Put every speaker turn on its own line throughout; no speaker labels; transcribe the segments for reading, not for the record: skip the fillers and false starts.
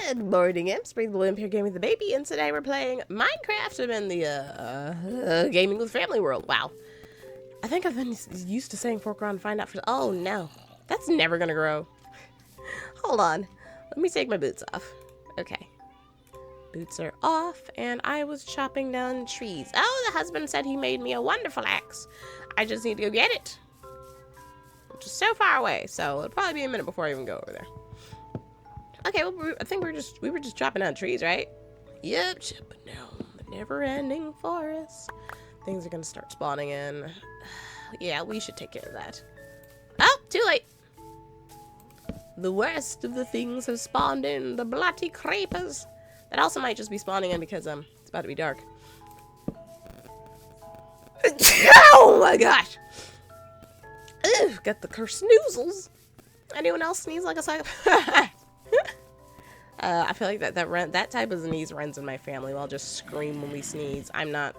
Good morning, imps. Breathe the Blue Imp here, gaming with the baby, and today we're playing Minecraft. I'm in the gaming with family world. Wow, I think I've been used to saying fork around and find out for. Oh no, that's never gonna grow. Hold on, let me take my boots off. Okay, boots are off, and I was chopping down trees. Oh, the husband said he made me a wonderful axe. I just need to go get it, which is so far away, so it'll probably be a minute before I even go over there. Okay, well, I think we were just chopping down trees, right? Yep, chopping down the never-ending forest. Things are gonna start spawning in. Yeah, we should take care of that. Oh, too late. The worst of the things have spawned in. The bloody creepers. That also might just be spawning in because it's about to be dark. Oh my gosh! Ugh, got the cursed snoozles. Anyone else sneeze like a psycho? I feel like that type of sneeze runs in my family. We'll just scream when we sneeze. I'm not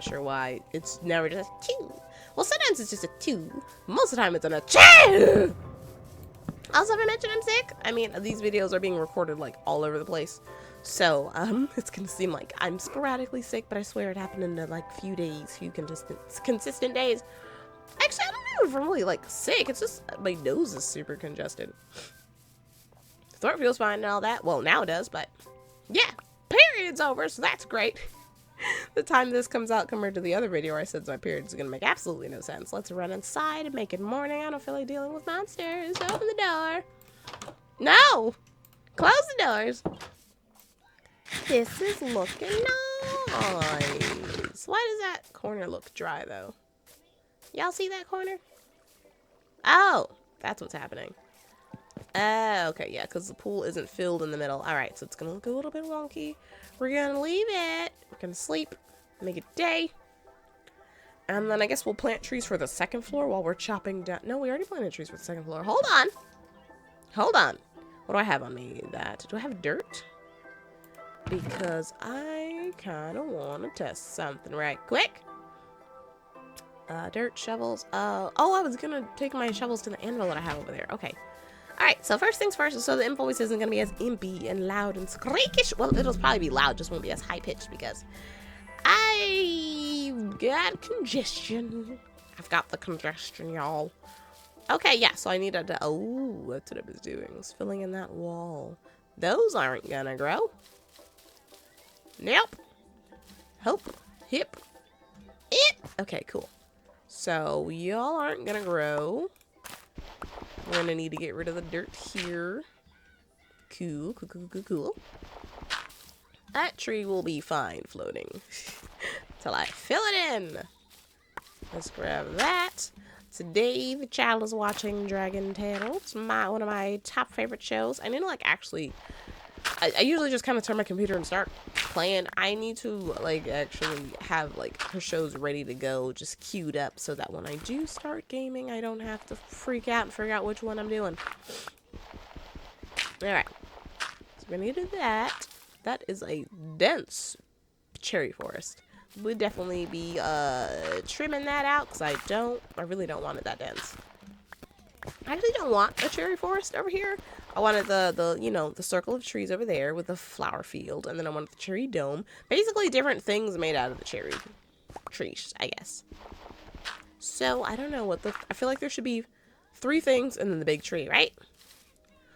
sure why. It's never just a chew. Well, sometimes it's just a chew. Most of the time it's an a chew. Also, have I mentioned I'm sick? I mean, these videos are being recorded like all over the place. So, it's gonna seem like I'm sporadically sick, but I swear it happened in like few days, few consistent days. Actually, I don't know if I'm really like sick. It's just my nose is super congested. Throat feels fine and all that. Well, now it does, but yeah, period's over, so that's great. The time this comes out compared to the other video where I said my period is going to make absolutely no sense. Let's run inside and make it morning. I don't feel like dealing with monsters. Open the door. No! Close the doors. This is looking nice. Why does that corner look dry, though? Y'all see that corner? Oh, that's what's happening. Okay, yeah, because the pool isn't filled in the middle. Alright, so it's going to look a little bit wonky. We're going to leave it. We're going to sleep. Make it day. And then I guess we'll plant trees for the second floor while we're chopping down. No, we already planted trees for the second floor. Hold on. Hold on. What do I have on me? Do I have dirt? Because I kind of want to test something right quick. Dirt, shovels. Oh, I was going to take my shovels to the anvil that I have over there. Okay. Alright, so first things first, so the imp voice isn't going to be as impy and loud and squeakish. Well, it'll probably be loud, just won't be as high-pitched because I've got congestion. I've got the congestion, y'all. Okay, yeah, so I needed to, oh, that's what I was doing, was filling in that wall. Those aren't going to grow. Nope. Hope. Hip. It. Okay, cool. So, y'all aren't going to grow. We're gonna need to get rid of the dirt here. Cool, cool, cool, cool, cool. That tree will be fine floating till I fill it in. Let's grab that. Today the child is watching Dragon Tale. It's one of my top favorite shows. I need to like actually. I usually just kind of turn my computer and start playing. I need to like actually have like her shows ready to go, just queued up, so that when I do start gaming, I don't have to freak out and figure out which one I'm doing. Alright, so we need that. That is a dense cherry forest. We'd definitely be trimming that out because I really don't want it that dense. I actually don't want a cherry forest over here. I wanted the circle of trees over there with the flower field, and then I wanted the cherry dome. Basically different things made out of the cherry trees, I guess. So, I don't know I feel like there should be 3 things and then the big tree, right?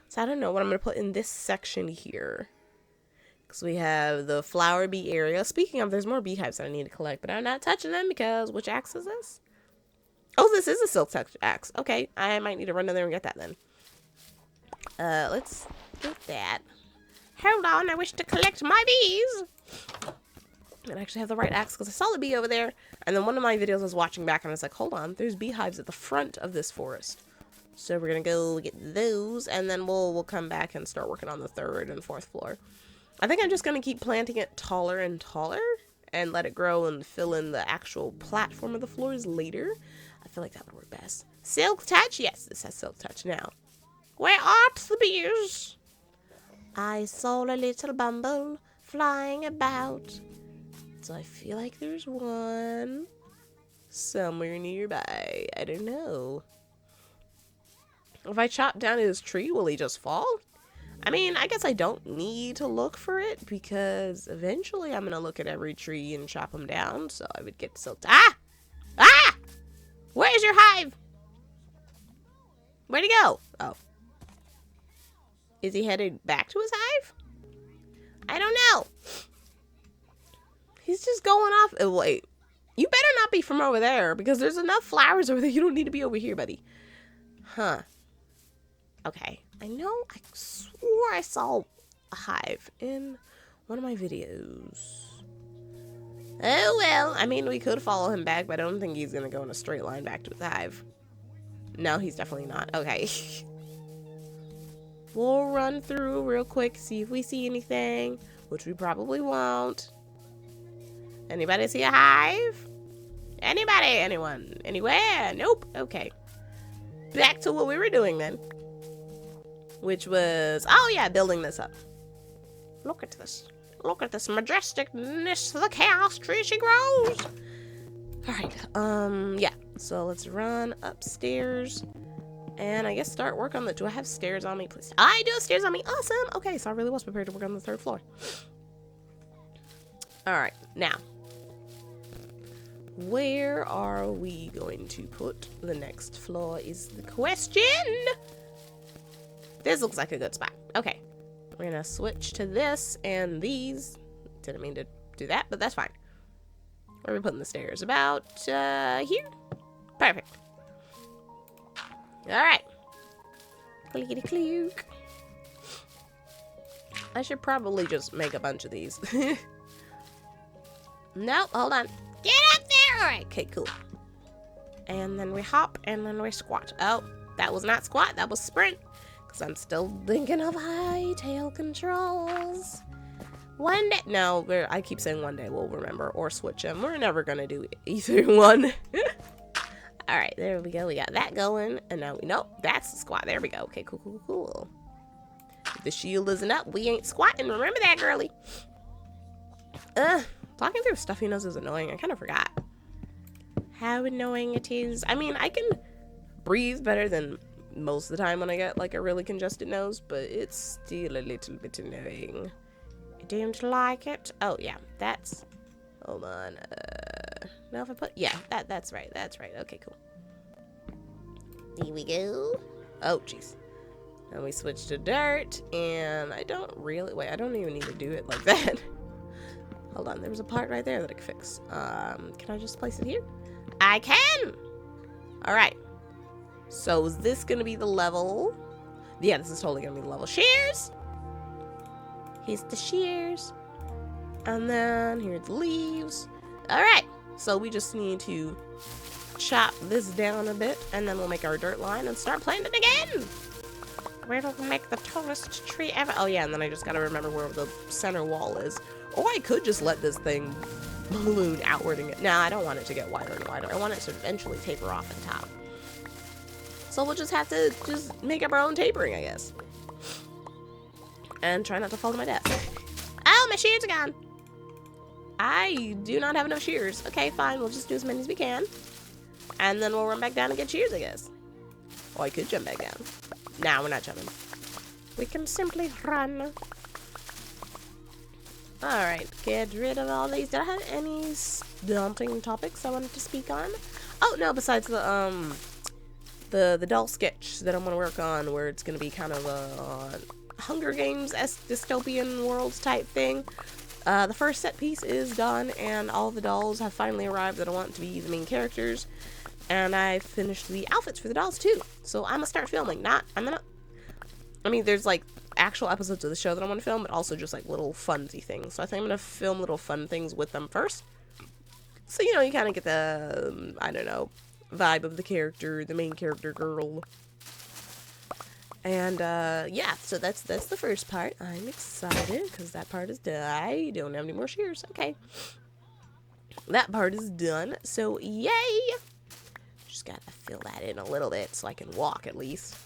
So, I don't know what I'm going to put in this section here. Because we have the flower bee area. Speaking of, there's more beehives that I need to collect, but I'm not touching them because which axe is this? Oh, this is a silk touch axe. Okay, I might need to run in there and get that then. Let's get that. Hold on, I wish to collect my bees. I actually have the right axe because I saw the bee over there. And then one of my videos I was watching back and I was like, hold on, there's beehives at the front of this forest. So we're gonna go get those and then we'll come back and start working on the 3rd and 4th floor. I think I'm just gonna keep planting it taller and taller and let it grow and fill in the actual platform of the floors later. I feel like that would work best. Silk touch? Yes, this has silk touch now. Where art the bees? I saw a little bumble flying about. So I feel like there's one somewhere nearby. I don't know. If I chop down his tree, will he just fall? I mean, I guess I don't need to look for it because eventually I'm going to look at every tree and chop them down. So I would get silk. Ah! Ah! Where's your hive? Where'd he go? Oh. Is he headed back to his hive? I don't know. He's just going off. Oh, wait. You better not be from over there because there's enough flowers over there. You don't need to be over here, buddy. Huh. Okay. I know I swore I saw a hive in one of my videos. Oh, well. I mean, we could follow him back, but I don't think he's going to go in a straight line back to his hive. No, he's definitely not. Okay. We'll run through real quick, see if we see anything, which we probably won't. Anybody see a hive? Anybody? Anyone? Anywhere? Nope. Okay. Back to what we were doing then. Which was, oh yeah, building this up. Look at this. Look at this majesticness of the chaos tree she grows. Alright, yeah. So let's run upstairs. And I guess start work on the, do I have stairs on me, please? I do have stairs on me. Awesome. Okay, so I really was prepared to work on the 3rd floor. Alright, now. Where are we going to put the next floor is the question. This looks like a good spot. Okay. We're gonna switch to this and these. Didn't mean to do that, but that's fine. Where are we putting the stairs? About here? Perfect. Alright. Clickety clook. I should probably just make a bunch of these. Nope, hold on. Get up there! Alright, okay, cool. And then we hop, and then we squat. Oh, that was not squat, that was sprint. Because I'm still thinking of high tail controls. One day, no, I keep saying one day we'll remember, or switch them. We're never going to do either one. Alright, there we go. We got that going. And now we know that's the squat. There we go. Okay, cool, cool, cool. If the shield isn't up, we ain't squatting. Remember that, girly. Talking through stuffy nose is annoying. I kind of forgot how annoying it is. I mean, I can breathe better than most of the time when I get like a really congested nose, but it's still a little bit annoying. I don't like it. Oh, yeah, that's... Hold on. Now if I put... Yeah, that's right. That's right. Okay, cool. Here we go. Oh, jeez. Now we switch to dirt, and I don't really... Wait, I don't even need to do it like that. Hold on. There was a part right there that I could fix. Can I just place it here? I can! Alright. So is this going to be the level? Yeah, this is totally going to be the level. Shears! Here's the shears. And then here are the leaves. Alright, so we just need to chop this down a bit, and then we'll make our dirt line and start planting again. Where do we make the tallest tree ever? Oh yeah, and then I just gotta remember where the center wall is. Or I could just let this thing balloon outward and get... Nah, I don't want it to get wider and wider. I want it to eventually taper off at the top. So we'll just have to just make up our own tapering, I guess. And try not to fall to my death. Oh, my shears are gone. I do not have enough shears. Okay, fine. We'll just do as many as we can. And then we'll run back down and get shears, I guess. Oh, I could jump back down. Nah, we're not jumping. We can simply run. Alright, get rid of all these. Did I have any daunting topics I wanted to speak on? Oh, no, besides the doll sketch that I'm going to work on, where it's going to be kind of a Hunger Games-esque dystopian worlds type thing. The first set piece is done, and all the dolls have finally arrived that I want to be the main characters. And I finished the outfits for the dolls, too. So I'm going to start filming. I mean, there's, like, actual episodes of the show that I want to film, but also just, like, little funsy things. So I think I'm going to film little fun things with them first. So, you know, you kind of get the, I don't know, vibe of the character, the main character girl. And, yeah, so that's the first part. I'm excited, because that part is done. I don't have any more shears. Okay. That part is done, so yay! Just gotta fill that in a little bit so I can walk at least.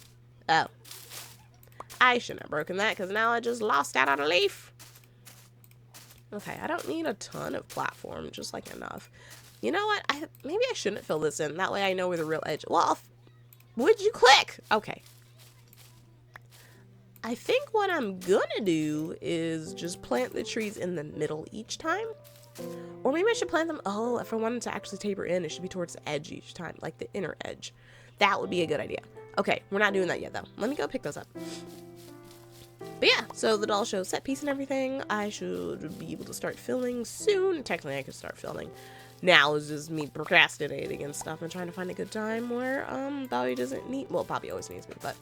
Oh. I shouldn't have broken that, because now I just lost out on a leaf. Okay, I don't need a ton of platform, just, like, enough. You know what? Maybe I shouldn't fill this in. That way I know where the real edge... Well, would you click? Okay. I think what I'm gonna do is just plant the trees in the middle each time. Or maybe I should plant them, oh, if I wanted to actually taper in, it should be towards the edge each time, like the inner edge. That would be a good idea. Okay, we're not doing that yet though. Let me go pick those up. But yeah, so the doll show set piece and everything, I should be able to start filming soon. Technically I could start filming. Now is just me procrastinating and stuff and trying to find a good time where Bobby doesn't need, well, Bobby always needs me, but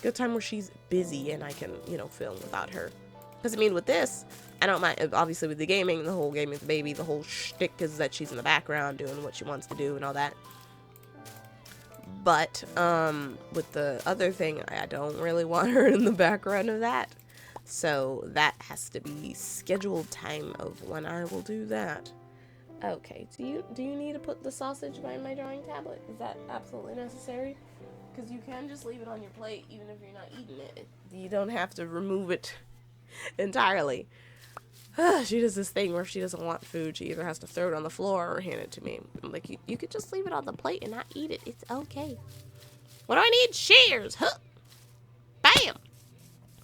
good time where she's busy and I can, you know, film without her. Because I mean, with this, I don't mind, obviously with the gaming, the whole gaming with the baby, the whole shtick is that she's in the background doing what she wants to do and all that. But with the other thing, I don't really want her in the background of that. So that has to be scheduled time of when I will do that. Okay, do you need to put the sausage by my drawing tablet? Is that absolutely necessary? Because you can just leave it on your plate even if you're not eating it. You don't have to remove it entirely. She does this thing where if she doesn't want food, she either has to throw it on the floor or hand it to me. I'm like, you could just leave it on the plate and not eat it. It's okay. What do I need? Shears. Huh. Bam.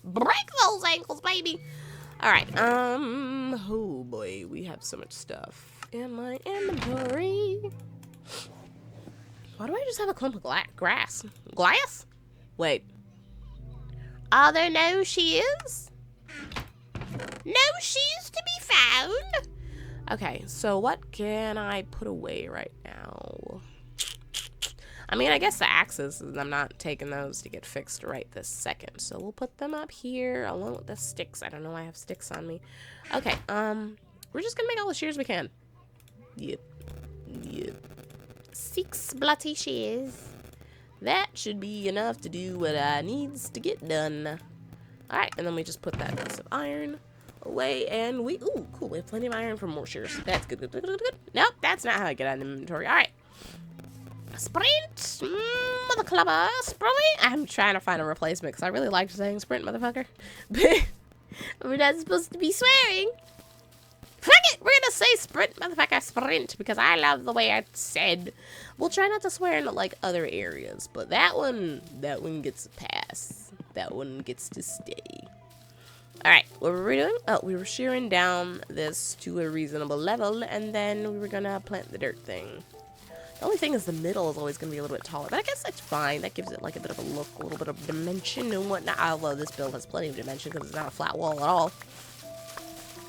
Break those ankles, baby. All right. Oh boy, we have so much stuff in my inventory. Why do I just have a clump of grass? Glass? Wait. Are there no shears? No shears to be found. Okay, so what can I put away right now? I mean, I guess the axes, I'm not taking those to get fixed right this second. So we'll put them up here along with the sticks. I don't know why I have sticks on me. Okay, we're just gonna make all the shears we can. Yep. 6 bloody shears. That should be enough to do what I needs to get done. Alright, and then we just put that piece of iron away, and we, ooh, cool, we have plenty of iron for more shears. That's good, good, good, good, good. Nope, that's not how I get out of the inventory. Alright. Sprint, mother clubber, sprint. I'm trying to find a replacement, because I really liked saying sprint, motherfucker. But we're not supposed to be swearing. Fuck it, we're gonna say sprint, motherfucker, sprint, because I love the way I said. We'll try not to swear in, like, other areas, but that one gets a pass. That one gets to stay. Alright, what were we doing? Oh, we were shearing down this to a reasonable level, and then we were gonna plant the dirt thing. The only thing is the middle is always gonna be a little bit taller, but I guess that's fine. That gives it, like, a bit of a look, a little bit of dimension and whatnot. Although this build has plenty of dimension because it's not a flat wall at all.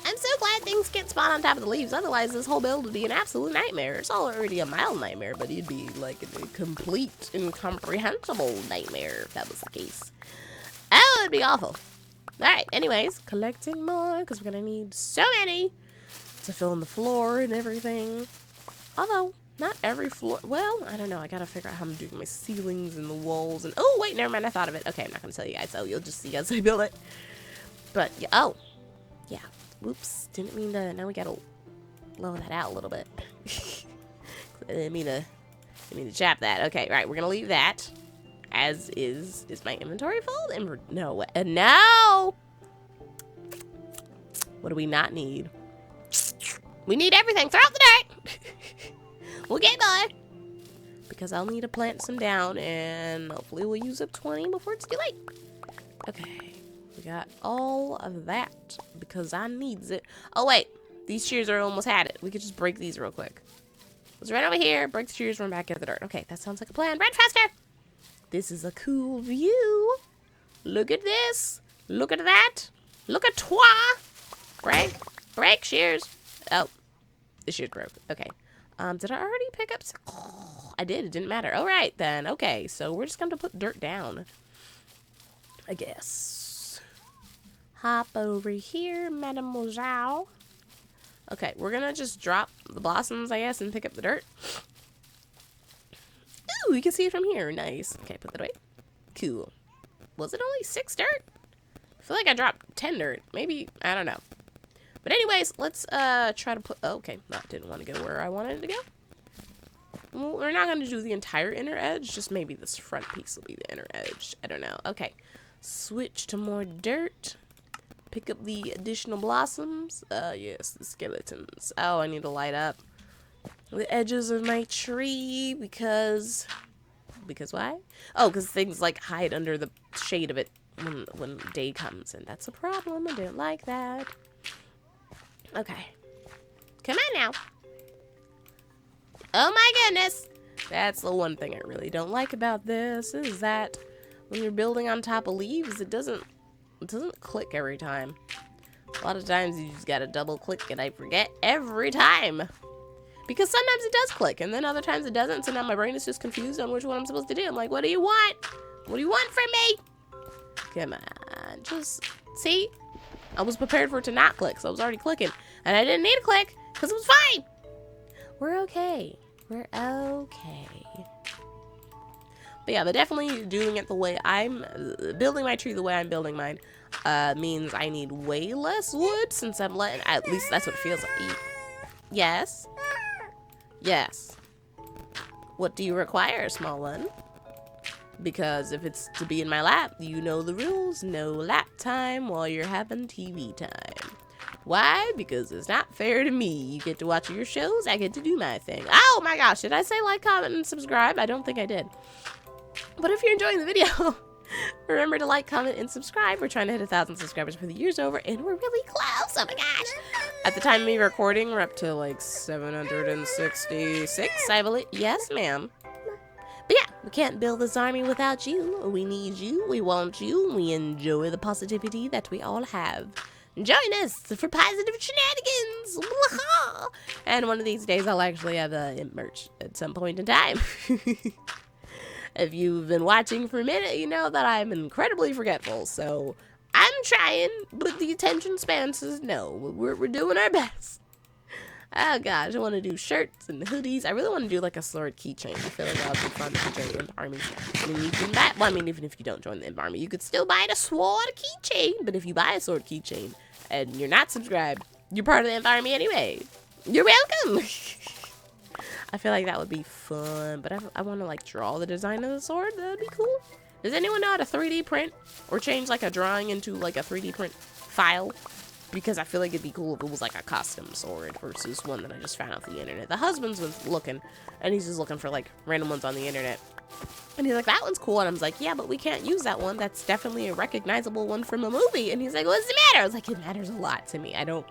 I'm so glad things can't spawn on top of the leaves. Otherwise, this whole build would be an absolute nightmare. It's already a mild nightmare, but it'd be like a complete, incomprehensible nightmare if that was the case. Oh, it'd be awful. Alright, anyways, collecting more, because we're going to need so many to fill in the floor and everything. Although, not every floor. Well, I don't know. I got to figure out how I'm doing my ceilings and the walls. And oh, wait, never mind. I thought of it. Okay, I'm not going to tell you guys, so you'll just see as I build it. But, yeah, oh, yeah. Whoops, didn't mean to, now we gotta lower that out a little bit. I didn't mean to chop that. Okay, right, we're gonna leave that as is. Is my inventory full? No, no! What do we not need? We need everything, throw out the dirt! We'll get by. Because I'll need to plant some down, and hopefully we'll use up 20 before it's too late. Okay. We got all of that because I needs it. Oh, wait. These shears are almost had it. We could just break these real quick. Let's run over here, break the shears, run back into the dirt. Okay, that sounds like a plan. Run faster! This is a cool view. Look at this. Look at that. Look at toi. Break. Break shears. Oh, the shears broke. Okay. Did I already pick up? Oh, I did. It didn't matter. All right, then. Okay, so we're just going to put dirt down, I guess. Hop over here, mademoiselle. Okay, we're gonna just drop the blossoms, I guess, and pick up the dirt. Ooh, you can see it from here. Nice. Okay, put that away. Cool. Was it only 6 dirt? I feel like I dropped 10 dirt. Maybe, I don't know. But anyways, let's try to put, oh, okay. No, didn't want to go where I wanted it to go. Well, we're not gonna do the entire inner edge, just maybe this front piece will be the inner edge. I don't know. Okay, switch to more dirt. Pick up the additional blossoms. Yes, the skeletons. Oh, I need to light up the edges of my tree because why? Oh, because things like hide under the shade of it when day comes, and that's a problem. I didn't like that. Okay. Come on now. Oh my goodness. That's the one thing I really don't like about this, is that when you're building on top of leaves, it doesn't click every time. A lot of times you just gotta double click, and I forget every time. Because sometimes it does click, and then other times it doesn't, so now my brain is just confused on which one I'm supposed to do. I'm like, what do you want? What do you want from me? Come on, just, see? I was prepared for it to not click, so I was already clicking. And I didn't need to click, because it was fine. We're okay. We're okay. But yeah, but definitely doing it the way I'm building my tree the way I'm building mine means I need way less wood, since I'm letting, at least that's what it feels like. Yes? Yes. What do you require, small one? Because if it's to be in my lap, you know the rules. No lap time while you're having TV time. Why? Because it's not fair to me. You get to watch your shows, I get to do my thing. Oh my gosh, did I say like, comment, and subscribe? I don't think I did. But if you're enjoying the video, remember to like, comment, and subscribe. We're trying to hit 1,000 subscribers before the year's over, and we're really close. Oh my gosh. At the time of me recording, we're up to like 766, I believe. Yes, ma'am. But yeah, we can't build this army without you. We need you. We want you. We enjoy the positivity that we all have. Join us for positive shenanigans. Wah-ha! And one of these days, I'll actually have imp merch at some point in time. If you've been watching for a minute, you know that I'm incredibly forgetful. So I'm trying, but the attention span says no. We're doing our best. Oh gosh, I want to do shirts and hoodies. I really want to do like a sword keychain. I feel like that would be fun to join the imp army. I mean, you can buy, well, I mean, even if you don't join the imp army, you could still buy a sword keychain. But if you buy a sword keychain and you're not subscribed, you're part of the imp army anyway. You're welcome. I feel like that would be fun, but I want to like draw the design of the sword. That would be cool. Does anyone know how to 3D print or change like a drawing into like a 3D print file? Because I feel like it'd be cool if it was like a custom sword versus one that I just found off the internet. The husband's was looking, and he's just looking for like random ones on the internet. And he's like, that one's cool. And I was like, yeah, but we can't use that one. That's definitely a recognizable one from a movie. And he's like, what's the matter? I was like, it matters a lot to me. I don't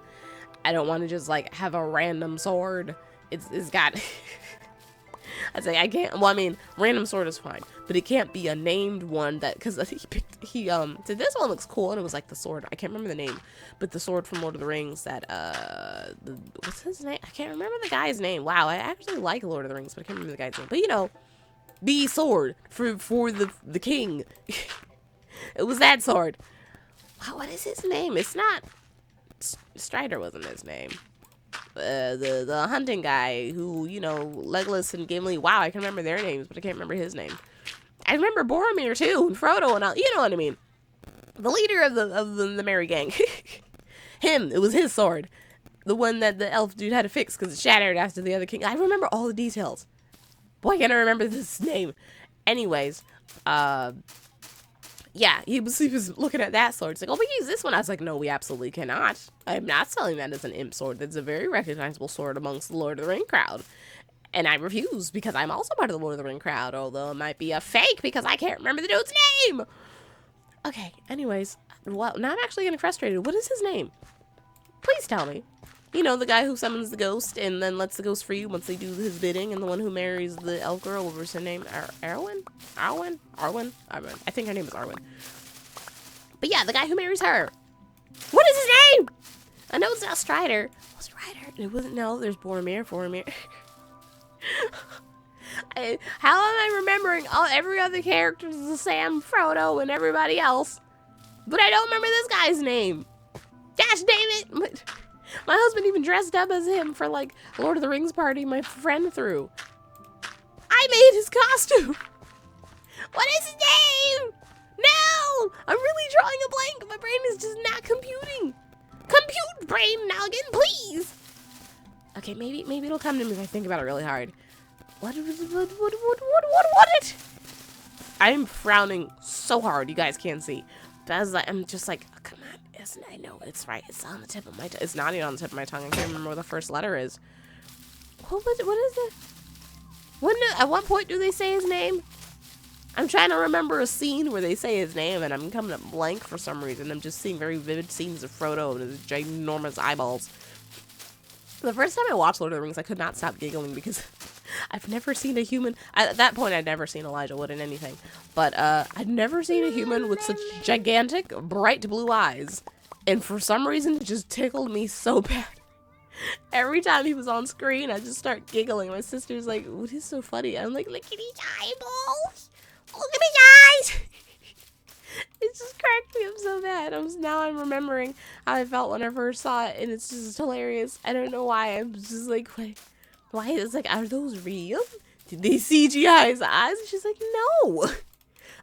want to just like have a random sword. It's got, I'd say I can't, well, I mean, random sword is fine, but it can't be a named one that, because he said this one looks cool, and it was like the sword, I can't remember the name, but the sword from Lord of the Rings that, what's his name? I can't remember the guy's name. Wow, I actually like Lord of the Rings, but I can't remember the guy's name. But you know, the sword for the king. It was that sword. Wow, what is his name? It's not, Strider wasn't his name. The hunting guy who, you know, Legolas and Gimli. Wow, I can remember their names, but I can't remember his name. I remember Boromir too, and Frodo, and all, you know what I mean. The leader of the merry gang. Him, it was his sword. The one that the elf dude had to fix because it shattered after the other king. I remember all the details. Boy, can't I remember this name. Anyways, yeah, he was looking at that sword. He's like, oh, we use this one. I was like, no, we absolutely cannot. I'm not selling that as an imp sword. That's a very recognizable sword amongst the Lord of the Ring crowd. And I refuse because I'm also part of the Lord of the Ring crowd, although it might be a fake because I can't remember the dude's name. Okay, anyways, well, now I'm actually getting frustrated. What is his name? Please tell me. You know, the guy who summons the ghost and then lets the ghost free once they do his bidding, and the one who marries the elf girl. What was her name? Arwen? I think her name is Arwen. But yeah, the guy who marries her. What is his name? I know it's not Strider. Was it Strider? It wasn't. No, there's Boromir. How am I remembering every other character is Sam, Frodo, and everybody else? But I don't remember this guy's name. Gosh damn it. My husband even dressed up as him for, like, Lord of the Rings party my friend threw. I made his costume. What is his name? No! I'm really drawing a blank. My brain is just not computing. Compute, brain noggin, please. Okay, maybe it'll come to me if I think about it really hard. What it? I'm frowning so hard, you guys can't see. I'm just like, oh, come on. I know it's right. It's on the tip of my tongue. It's not even on the tip of my tongue. I can't remember what the first letter is. What is it? At what point do they say his name? I'm trying to remember a scene where they say his name, and I'm coming up blank for some reason. I'm just seeing very vivid scenes of Frodo and his ginormous eyeballs. The first time I watched Lord of the Rings, I could not stop giggling because I've never seen a human. At that point, I'd never seen Elijah Wood in anything. But I'd never seen a human with such gigantic, bright blue eyes. And for some reason, it just tickled me so bad. Every time he was on screen, I just start giggling. My sister's like, what is so funny? I'm like, look at his eyeballs. Look at his eyes. It just cracked me up so bad. Now I'm remembering how I felt when I first saw it, and it's just hilarious. I don't know why. I'm just like, why? It's like, are those real? Did they CGI his eyes? And she's like, no.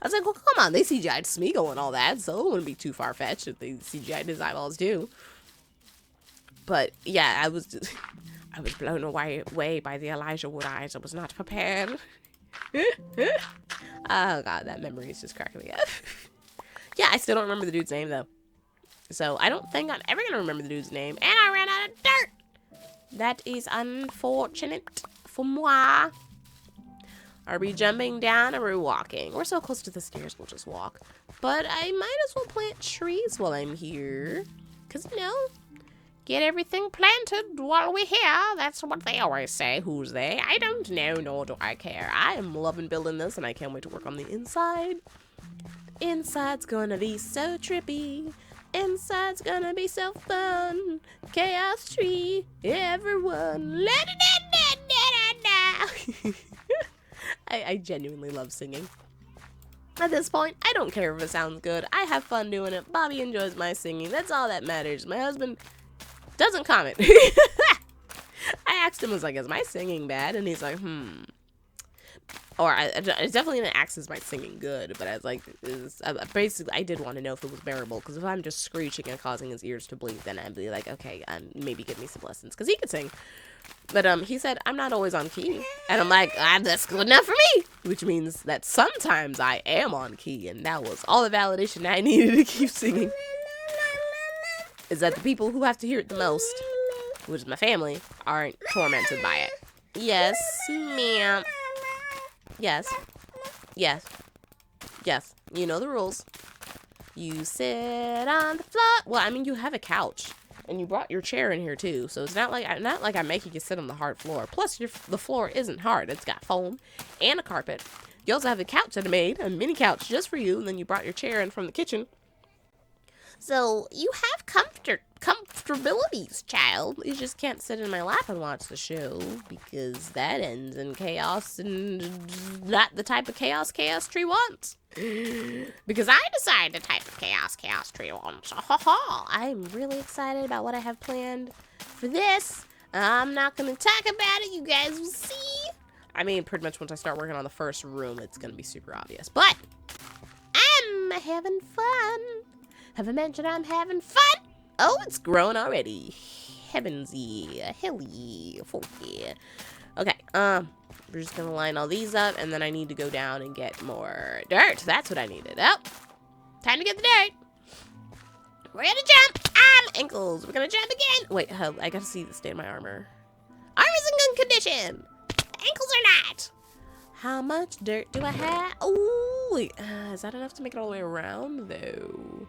I was like, well, come on. They CGI'd Smeagol and all that, so it wouldn't be too far-fetched if they CGI'd his eyeballs too. But yeah, I was blown away by the Elijah Wood eyes. I was not prepared. Oh god, that memory is just cracking me up. Yeah, I still don't remember the dude's name though. So I don't think I'm ever gonna remember the dude's name. And I ran out of dirt. That is unfortunate for moi. Are we jumping down or are we walking? We're so close to the stairs, we'll just walk. But I might as well plant trees while I'm here. Cause you know, get everything planted while we're here. That's what they always say. Who's they? I don't know, nor do I care. I am loving building this, and I can't wait to work on the inside. Inside's gonna be so trippy. Inside's gonna be so fun. Chaos tree, everyone. I genuinely love singing. At this point, I don't care if it sounds good. I have fun doing it. Bobby enjoys my singing. That's all that matters. My husband doesn't comment. I asked him, I was like, is my singing bad? And he's like, Or I definitely didn't ask, is my singing good? But I was like, basically, I did want to know if it was bearable. Because if I'm just screeching and causing his ears to bleed, then I'd be like, okay, maybe give me some lessons. Because he could sing. But he said, I'm not always on key. And I'm like, that's good enough for me. Which means that sometimes I am on key. And that was all the validation I needed to keep singing. Is that the people who have to hear it the most, which is my family, aren't tormented by it. Yes, ma'am. Yes. Yes. Yes. You know the rules. You sit on the floor. Well, I mean, you have a couch. And you brought your chair in here, too. So it's not like I'm making you sit on the hard floor. Plus, the floor isn't hard. It's got foam and a carpet. You also have a couch that I made, a mini couch just for you. And then you brought your chair in from the kitchen. So, you have comfortabilities, child. You just can't sit in my lap and watch the show, because that ends in chaos, and not the type of chaos Tree wants. Because I decide the type of chaos Tree wants. I'm really excited about what I have planned for this. I'm not going to talk about it. You guys will see. I mean, pretty much once I start working on the first room, it's going to be super obvious. But I'm having fun. Have I mentioned I'm having fun? Oh, it's grown already. Heavensy, hilly, folky. Okay, we're just gonna line all these up, and then I need to go down and get more dirt. That's what I needed. Oh, time to get the dirt. We're gonna jump. Ankles. We're gonna jump again. Wait, I gotta see the state of my armor. Armor's in good condition. Ankles are not. How much dirt do I have? Oh, wait, is that enough to make it all the way around, though?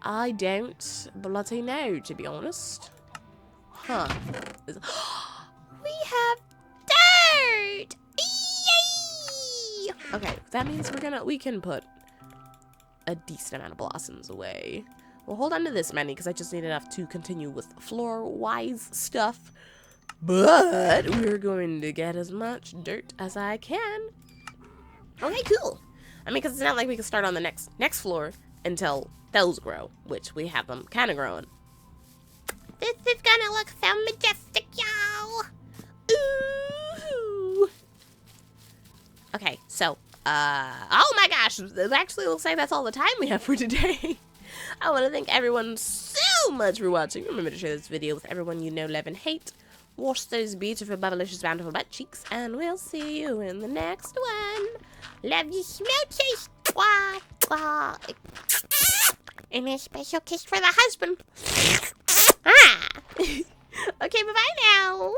I don't bloody know, to be honest. Huh. We have dirt! Yay! Okay, that means we can put a decent amount of blossoms away. We'll hold on to this many, because I just need enough to continue with floor-wise stuff. But we're going to get as much dirt as I can. Okay, cool. I mean, because it's not like we can start on the next floor until those grow, which we have them kind of growing. This is gonna look so majestic, y'all. Ooh. Okay, so, oh my gosh, it actually looks like that's all the time we have for today. I want to thank everyone so much for watching. Remember to share this video with everyone you know, love, and hate. Wash those beautiful, bubblicious, bountiful butt cheeks, and we'll see you in the next one. Love you, smooches. Mwah, mwah. And a special kiss for the husband. Okay, bye-bye now.